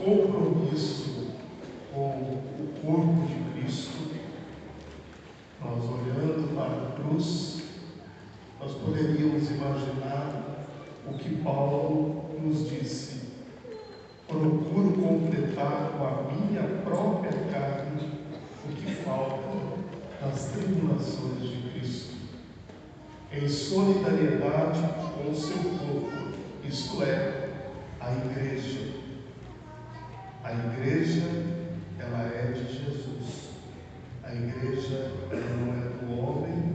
compromisso com o corpo de Cristo, nós olhando para a cruz, nós poderíamos imaginar o que Paulo nos disse: procuro completar com a minha própria carne o que falta nas tribulações de Cristo, em solidariedade com o seu corpo, isto é, a igreja. A igreja, ela é de Jesus. A igreja, ela não é do homem.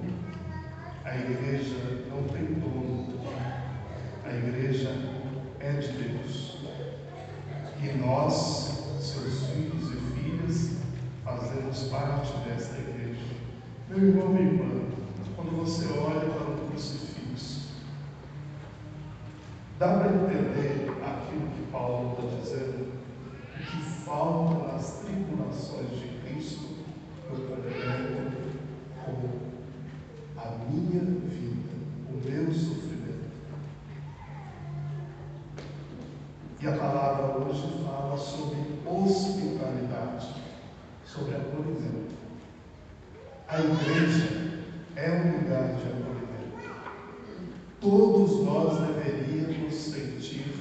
A igreja não tem dono. A igreja é de Deus. E nós, seus filhos e filhas, fazemos parte desta igreja. Meu irmão, minha irmã, quando você olha para o crucifixo, dá para entender aquilo que Paulo está dizendo? O que falta nas tribulações de Cristo, eu completo com a minha vida, o meu sofrimento. E a palavra hoje fala sobre hospitalidade, sobre acolhimento. A igreja é um lugar de acolhimento. Todos nós deveríamos sentir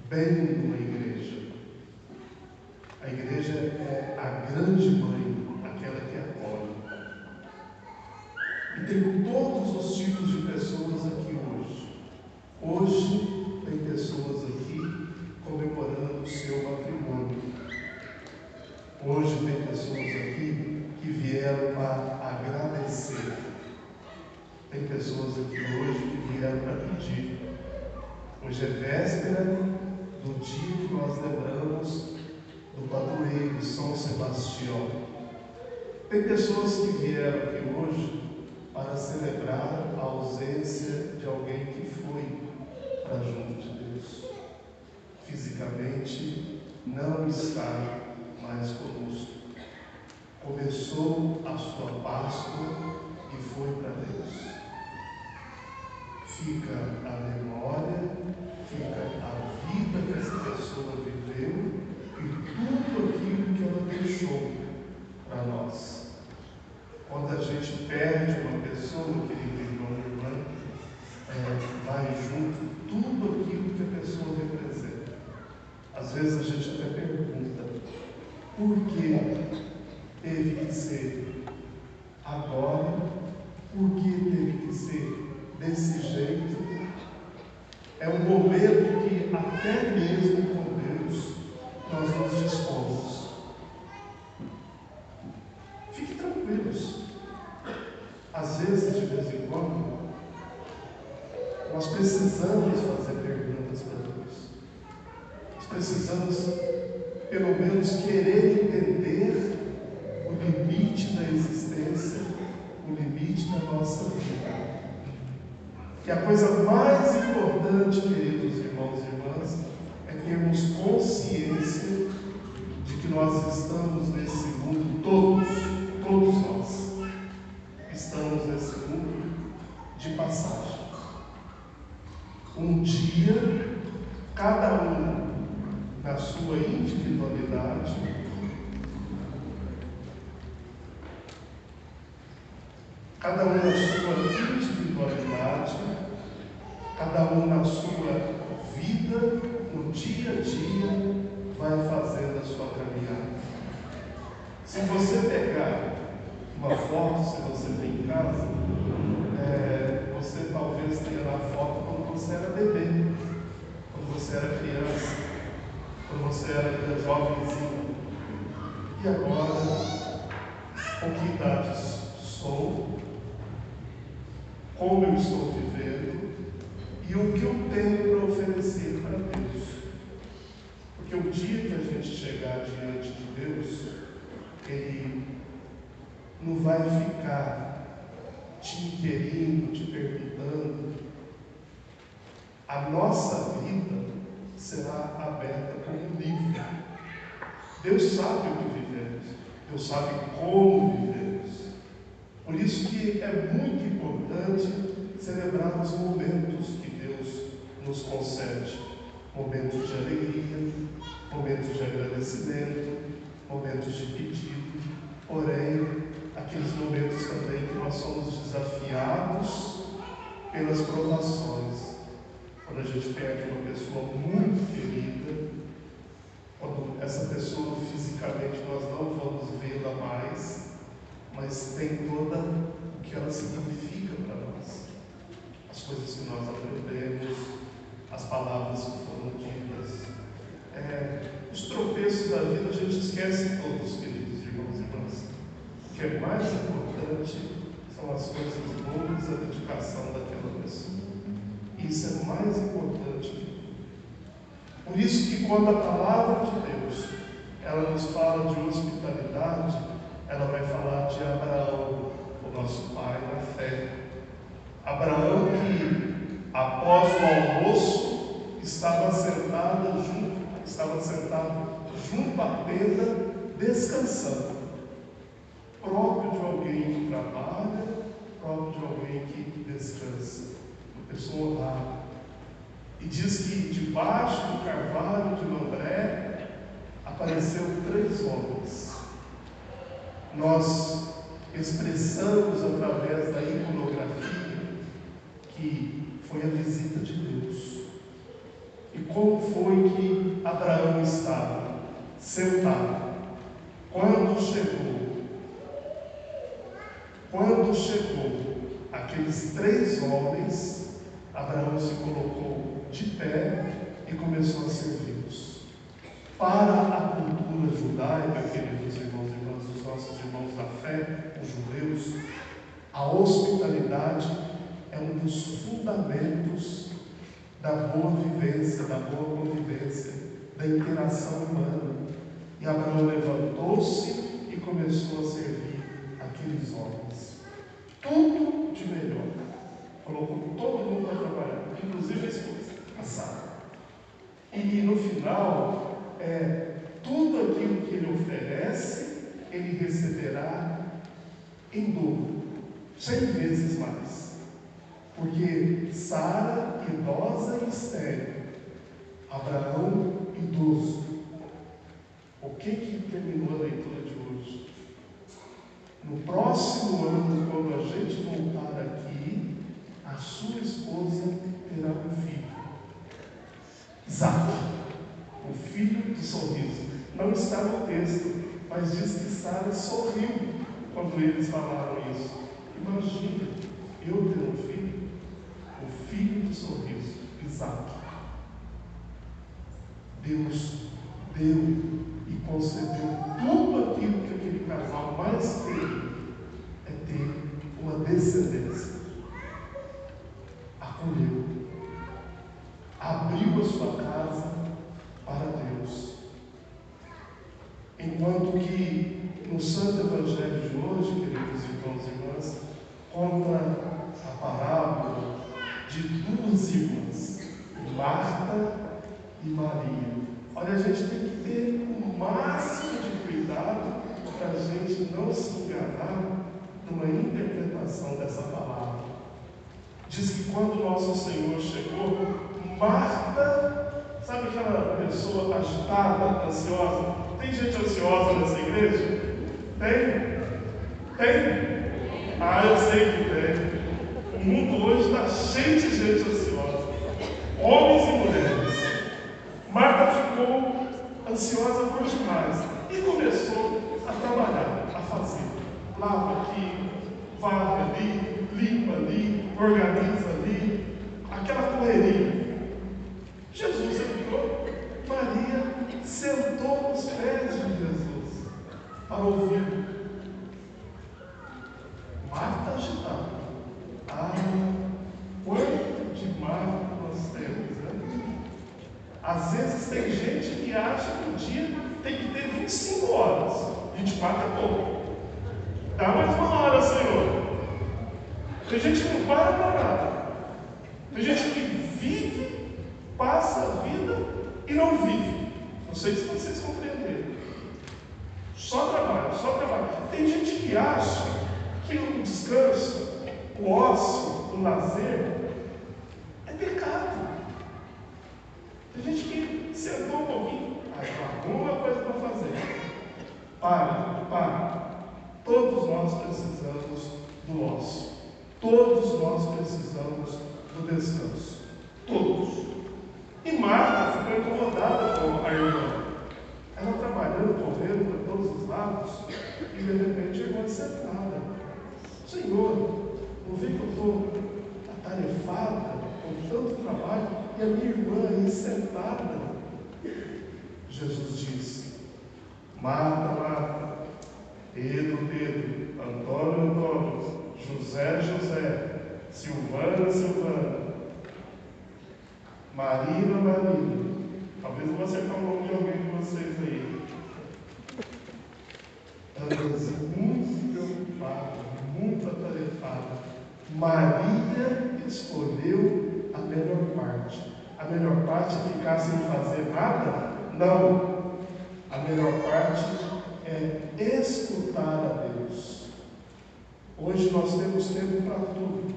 bem numa igreja. A igreja é a grande mãe, aquela que acolhe. E tem todos os tipos de pessoas aqui hoje. Hoje tem pessoas aqui comemorando o seu matrimônio. Hoje tem pessoas aqui que vieram para agradecer. Tem pessoas aqui hoje que vieram para pedir. Hoje é véspera do dia que nós lembramos do padroeiro São Sebastião. Tem pessoas que vieram aqui hoje para celebrar a ausência de alguém que foi para junto de Deus. Fisicamente não está mais conosco. Começou a sua Páscoa e foi para Deus. Fica a memória, fica a vida que essa pessoa viveu e tudo aquilo que ela deixou para nós. Quando a gente perde uma pessoa, querido irmão e irmã, vai junto tudo aquilo que a pessoa representa. Às vezes a gente até pergunta: por que teve que ser agora? Por que teve que ser desse jeito? É um momento que até mesmo com Deus nós nos dispomos. Fiquem tranquilos. Às vezes, de vez em quando, nós precisamos fazer perguntas para Deus. Nós precisamos, pelo menos, querer entender o limite da existência, o limite da nossa vida. E a coisa mais importante, queridos irmãos e irmãs, é termos consciência de que nós estamos nesse mundo, todos nós, estamos nesse mundo de passagem. Um dia, cada um na sua individualidade, cada um na sua individualidade, cada um na sua vida, no dia a dia, vai fazendo a sua caminhada. Se você pegar uma foto, se você tem em casa, você talvez tenha na foto quando você era bebê, quando você era criança, quando você era jovenzinho. E agora, com que idade sou? Como eu estou vivendo e o que eu tenho para oferecer para Deus. Porque o dia que a gente chegar diante de Deus, Ele não vai ficar te inquirindo, te perguntando. A nossa vida será aberta como um livro. Deus sabe o que vivemos, Deus sabe como vivemos. Por isso que é muito importante celebrar os momentos que Deus nos concede. Momentos de alegria, momentos de aqueles momentos também que nós somos desafiados pelas provações. Quando a gente perde uma pessoa muito querida, quando essa pessoa fisicamente nós não vamos vê-la mais, mas tem toda o que ela significa para nós. As coisas que nós aprendemos, as palavras que foram ditas. Os tropeços da vida a gente esquece todos, queridos irmãos e irmãs. O que é mais importante são as coisas boas, a dedicação daquela pessoa. Isso é mais importante. Por isso que quando a palavra de Deus ela nos fala de hospitalidade, ela vai falar de Abraão, o nosso pai na fé. Abraão que, após o almoço, estava sentado junto à tenda, descansando. Próprio de alguém que trabalha, próprio de alguém que descansa. Uma pessoa honrada. E diz que debaixo do carvalho de Mamré apareceu 3 homens. Nós expressamos através da iconografia que foi a visita de Deus. E como foi que Abraão estava? Sentado. Quando chegou aqueles 3 homens, Abraão se colocou de pé e começou a servi-los. Para a cultura judaica, queridos irmãos e irmãs, os nossos irmãos da fé, os judeus, a hospitalidade é um dos fundamentos da boa vivência, da boa convivência, da interação humana. E Abraão levantou-se e começou a servir aqueles homens. Tudo de melhor. Colocou todo mundo para trabalhar, inclusive a esposa, a Sara. E no final, tudo aquilo que ele oferece, ele receberá em dobro, 100 vezes mais. Porque Sara, idosa e estéril, Abraão, idoso. O que terminou a leitura de hoje? No próximo ano, quando a gente voltar aqui, a sua esposa terá um filho. Isaac, o filho do sorriso. Não está no texto, mas diz que Sara sorriu quando eles falaram isso. Imagina, eu ter um filho, o filho do sorriso, Isaac. Deus deu e concedeu tudo aquilo que aquele casal mais queria, é ter uma descendência. Acolheu, abriu a sua casa para Deus. Enquanto que no Santo Evangelho de hoje, queridos irmãos e irmãs, conta a parábola de 2 irmãs, Marta e Maria. Olha, a gente tem que ter o máximo de cuidado para a gente não se enganar numa interpretação dessa palavra. Diz que quando nosso Senhor chegou, Marta, sabe aquela pessoa agitada, ansiosa? Tem gente ansiosa nessa igreja? Tem? Eu sei que tem. O mundo hoje está cheio de gente ansiosa, homens e mulheres. Marta ficou ansiosa por demais e começou a trabalhar, a fazer. Lava aqui, varre ali, limpa ali, organiza ali, aquela correria. Jesus entrou, Maria sentou nos pés de Jesus para ouvir. Marta agitada. Quanto de Marta nós temos, né? Às vezes tem gente que acha que o dia tem que ter 25 horas. 24 é pouco. Dá mais 1 hora, Senhor. Tem gente que não para nada. Tem gente que vive, passa a vida e não vive. Não sei se vocês compreenderam. Só trabalho, só trabalho. Tem gente que acha que o descanso, o ócio, o lazer é pecado. Tem gente que sentou um pouquinho, aí tem alguma coisa para fazer. Para. Todo todos nós precisamos do ócio. Todos nós precisamos do descanso. Todos. E Marta ficou incomodada com a irmã. Ela trabalhando, correndo para todos os lados, e de repente a irmã sentada. Senhor, não vê que eu estou atarefada com tanto trabalho e a minha irmã aí sentada? Jesus disse: Marta, Marta, Pedro, Pedro, Antônio, Antônio, José, José, Silvana, Silvana, Marina, Marina. Talvez eu vou acertar o nome de alguém de vocês aí. Andas muito preocupada, muito atarefada. Maria escolheu a melhor parte. A melhor parte é ficar sem fazer nada? Não. A melhor parte é escutar a Deus. Hoje nós temos tempo para tudo.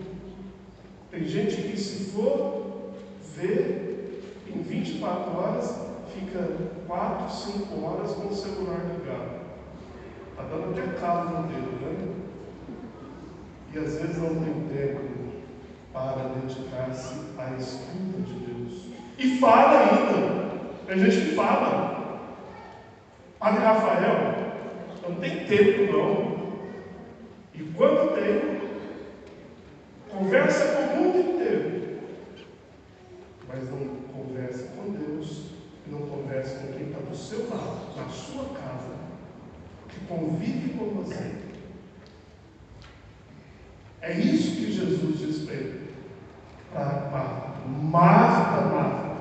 Tem gente que, se for ver, em 24 horas, fica 4, 5 horas com o celular ligado. Está dando até calo no dedo, né? E às vezes não tem tempo para dedicar-se à escuta de Deus. E fala ainda. Tem gente que fala. Padre Rafael, eu não tenho tempo não. E quando tem, conversa com o mundo inteiro. Mas não conversa com Deus. E não conversa com quem está do seu lado, na sua casa, que convive com você. É isso que Jesus diz para ele. Para Marta. Marta, Marta.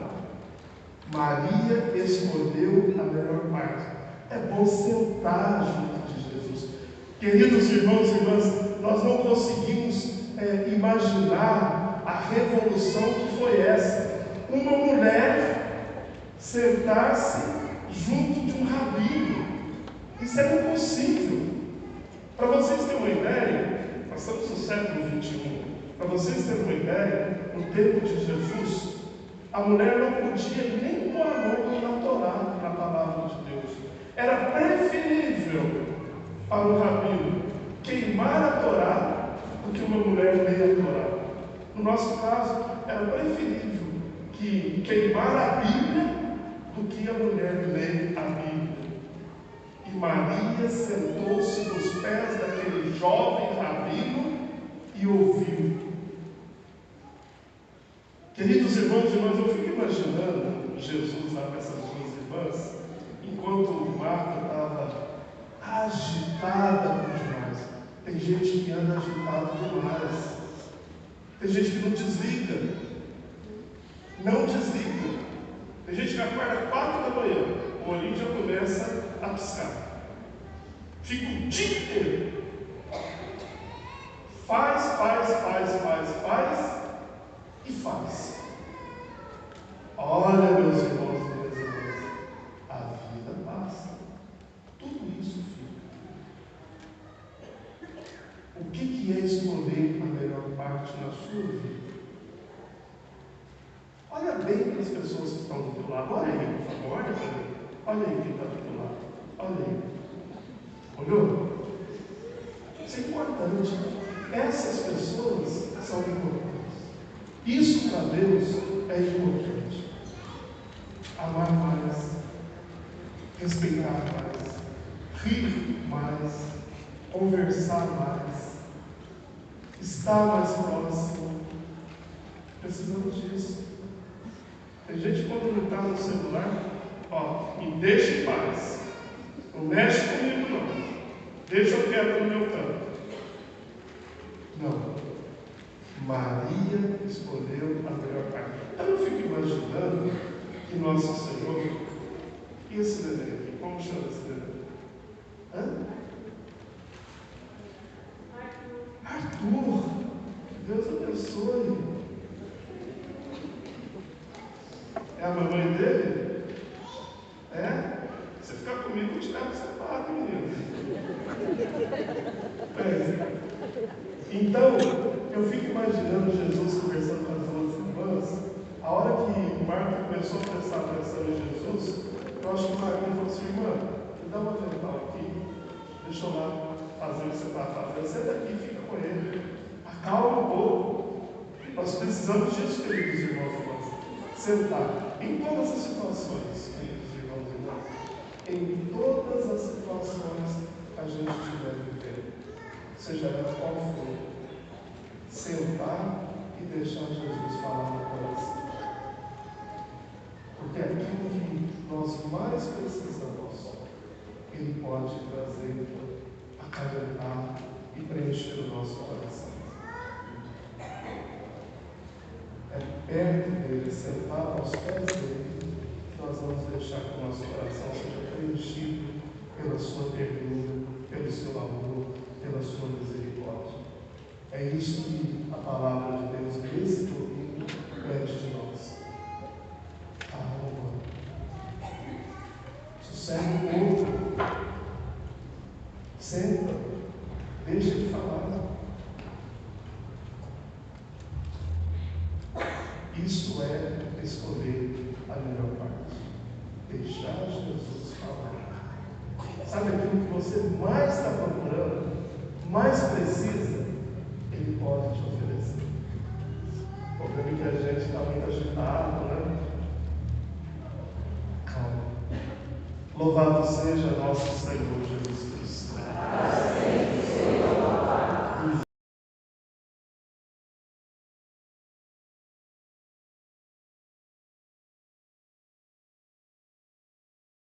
Maria escolheu a melhor parte. É bom sentar junto de Jesus. Queridos irmãos e irmãs, nós não conseguimos imaginar a revolução que foi essa. Uma mulher sentar-se junto de um rabino. Isso era impossível. Para vocês terem uma ideia, nós estamos no século XXI. Para vocês terem uma ideia, no tempo de Jesus, a mulher não podia nem pôr a mão na Torá, na palavra de Deus. Era preferível para o rabino queimar a Torá do que uma mulher ler a Torá. No nosso caso, era preferível que queimar a Bíblia do que a mulher ler a Bíblia. E Maria sentou-se nos pés daquele jovem rabino e ouviu. Queridos irmãos e irmãs, eu fico imaginando Jesus lá com essas duas irmãs, enquanto Marta estava agitada demais. Tem gente que anda agitado demais. Tem gente que não desliga. Não desliga. Tem gente que acorda 4 da manhã, o olhinho já começa a piscar. Fica o dia inteiro. Faz e faz. Olha, meus irmãos e minhas irmãs, a vida passa. Tudo isso fica. O que é escolher a melhor parte na sua vida? Olha bem para as pessoas que estão do teu lado. Olha aí, por favor, olha para mim. Olha aí quem está do teu lado. Olha aí. Olhou? Isso é importante. Essas pessoas são importantes. Isso para Deus é importante. Amar mais, respeitar mais, rir mais, conversar mais, estar mais próximo. Precisamos disso. Tem gente que quando não está no celular, me deixa em paz. Não mexe comigo não. Deixa eu quieto no meu canto. Não. Maria escolheu a melhor parte. Eu não fico imaginando que Nosso Senhor. E esse neném aqui? Como chama esse neném? Arthur. Deus abençoe. É a mamãe dele? É? Você ficar comigo, eu te levo separado, menino. Então, eu fico imaginando Jesus conversando com as duas irmãs. A hora que Marta começou a prestar atenção em Jesus, eu acho que Maria falou assim: irmã, me dá uma avental aqui, deixa eu lá fazer o que você está fazendo, senta aqui, fica com ele, acalma um pouco. Nós precisamos disso, queridos irmãos e irmãs. Sentar em todas as situações, queridos irmãos e irmãs. Em todas as situações a gente deve viver, seja ela qual for, sentar e deixar Jesus falar no coração. Porque aquilo que nós mais precisamos, Ele pode trazer, acalentar e preencher o nosso coração. É perto dele, sentado aos pés dele, que nós vamos deixar que o nosso coração seja preenchido pela sua ternura, pelo seu amor, pela sua misericórdia. É isso que a palavra de Deus nesse domingo pede de nós. Arruma. Sossega um pouco. Senta. Deixa de falar. Isso é escolher a melhor parte. Deixar Jesus falar. Sabe aquilo que você mais está procurando, mais precisa, Ele pode te oferecer. O problema é que a gente está muito agitado, né? Calma. Louvado seja nosso Senhor Jesus Cristo.